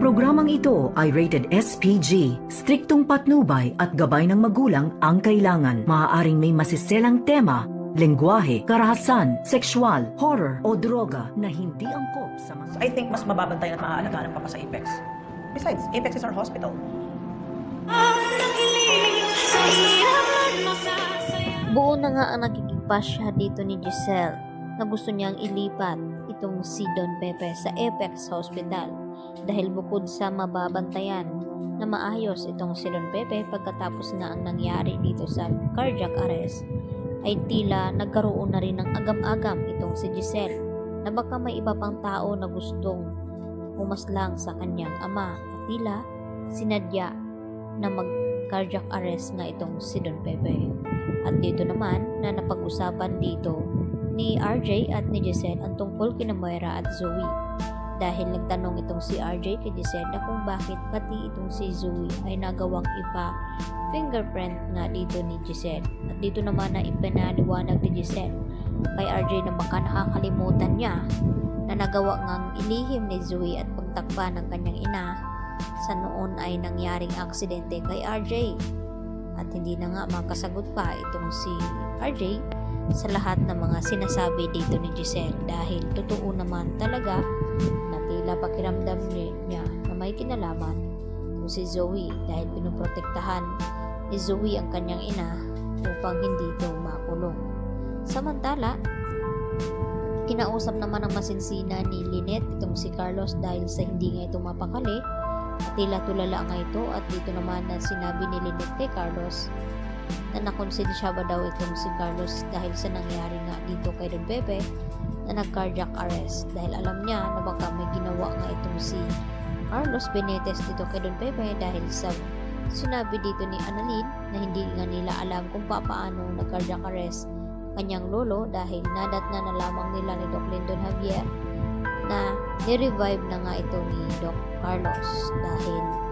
programang ito ay rated SPG, striktong patnubay at gabay ng magulang ang kailangan. Maaaring may masiselang tema, lengguwahe, karahasan, sexual, horror o droga na hindi angkop sa mga... I think mas mababantayan at maaalagaan pa sa Apex. Besides, Apex is our hospital. Buo na nga ang nakikipasya dito ni Giselle na gusto niyang ilipat itong si Don Pepe sa Apex Hospital dahil bukod sa mababantayan na maayos itong si Don Pepe pagkatapos nga ang nangyari dito sa cardiac arrest ay tila nagkaroon na rin ng agam-agam itong si Giselle na baka may iba pang tao na gustong pumaslang sa kanyang ama at tila sinadya na mag-cardiac arrest nga itong si Don Pepe. At dito naman na napag-usapan dito ni RJ at ni Giselle ang tungkol kina Moira at Zoe dahil nagtanong itong si RJ kay Giselle na kung bakit pati itong si Zoe ay nagawang ipa fingerprint nga dito ni Giselle. At dito naman na ipinaliwanag ni Giselle kay RJ na baka nakakalimutan niya na nagawa ngang ilihim ni Zoe at pagtakpan ng kanyang ina sa noon ay nangyaring aksidente kay RJ. At hindi na nga makasagot pa itong si RJ sa lahat ng mga sinasabi dito ni Giselle dahil totoo naman talaga na tila pakiramdam niya na may kinalaman itong si Zoe dahil pinoprotektahan ni Zoe ang kanyang ina upang hindi ito makulong. Samantala, kinausap naman ang masinsina ni Lynette itong si Carlos dahil sa hindi nga ito mapakali. Tila tulala nga ito at dito naman na sinabi ni Lynette kay Carlos na nakonsensya ba daw itong si Carlos dahil sa nangyari nga dito kay Don Pepe na nag-cardiac arrest dahil alam niya na baka may ginawa nga itong si Carlos Benitez dito kay Don Pepe dahil sa sinabi dito ni Annalyn na hindi nga nila alam kung paano nag-cardiac arrest kanyang lolo dahil nadat na lamang nila ni Doc Lyndon Javier na ni-revive na nga ito ni Doc Carlos dahil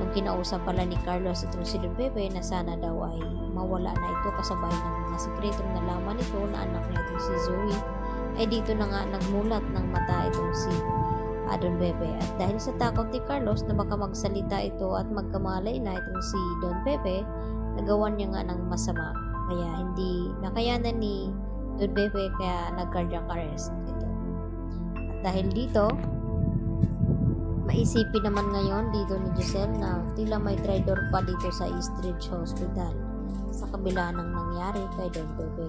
nung kinausap pala ni Carlos itong si Don Pepe na sana daw ay mawala na ito kasabay ng mga sikretong nalaman ito na anak niya itong si Zoe ay dito na nga nagmulat ng mata itong si Don Pepe at dahil sa takot ni Carlos na baka magsalita ito at magkamalay na itong si Don Pepe nagawan niya nga ng masama kaya hindi nakayanan ni Don Pepe kaya nag-cardiac arrest ito. Dahil dito, maisipin naman ngayon dito ni Giselle na tila may traitor pa dito sa Eastridge Hospital sa kabila ng nangyari kay Don Pepe.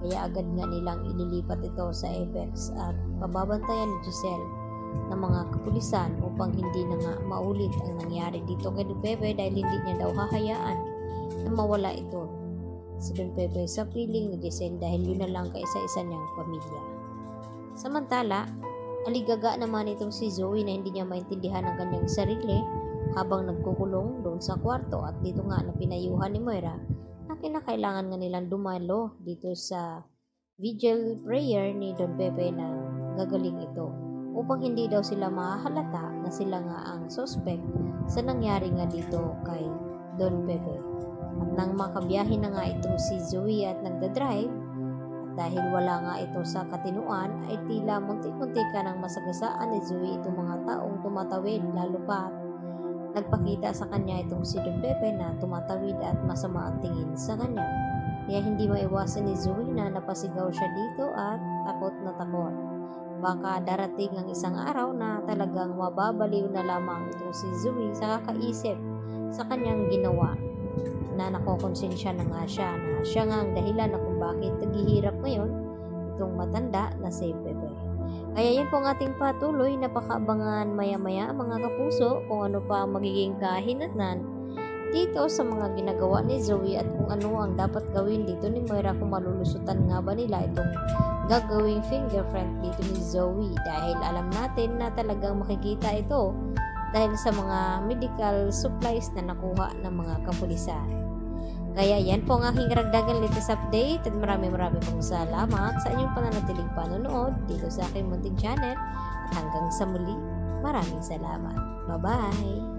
Kaya agad nga nilang ililipat ito sa Apex at pababantayan ni Giselle ng mga kapulisan upang hindi na nga maulit ang nangyari dito kay Don Pepe dahil hindi niya daw hahayaan na mawala ito si Don Pepe sa piling ni Giselle dahil yun na lang kaisa-isa niyang pamilya. Samantala, aligaga naman itong si Zoe na hindi niya maintindihan ang kanyang sarili habang nagkukulong doon sa kwarto at dito nga na pinayuhan ni Moira na kinakailangan nga nilang dumalo dito sa vigil prayer ni Don Pepe na gagaling ito upang hindi daw sila mahahalata na sila nga ang suspect sa nangyari nga dito kay Don Pepe. At nang makabiyahe na nga itong si Zoe at nagdadrive dahil wala nga ito sa katinuan ay tila muntik-muntik ka ng masagasaan ni Zoe itong mga taong tumatawid lalo pa nagpakita sa kanya itong si Don Pepe na tumatawid at masama ang tingin sa kanya kaya hindi maiwasan ni Zoe na napasigaw siya dito at takot na takot. Baka darating ang isang araw na talagang mababaliw na lamang itong si Zoe sa kakaisip sa kanyang ginawa na nakokonsensya na nga siya nga ang dahilan na kung bakit naghihirap ngayon itong matanda na si Pepe. Kaya yan po ang ating patuloy na pakaabangan maya-maya mga kapuso kung ano pa ang magiging kahinatnan dito sa mga ginagawa ni Zoe at kung ano ang dapat gawin dito ni Moira kung malulusutan nga ba nila itong gagawing fingerprint dito ni Zoe dahil alam natin na talagang makikita ito dahil sa mga medical supplies na nakuha ng mga kapulisan. Kaya yan po ang aking karagdagan latest update at maraming pong salamat sa inyong pananatiling panonood dito sa aking munting channel at hanggang sa muli, maraming salamat. Bye-bye!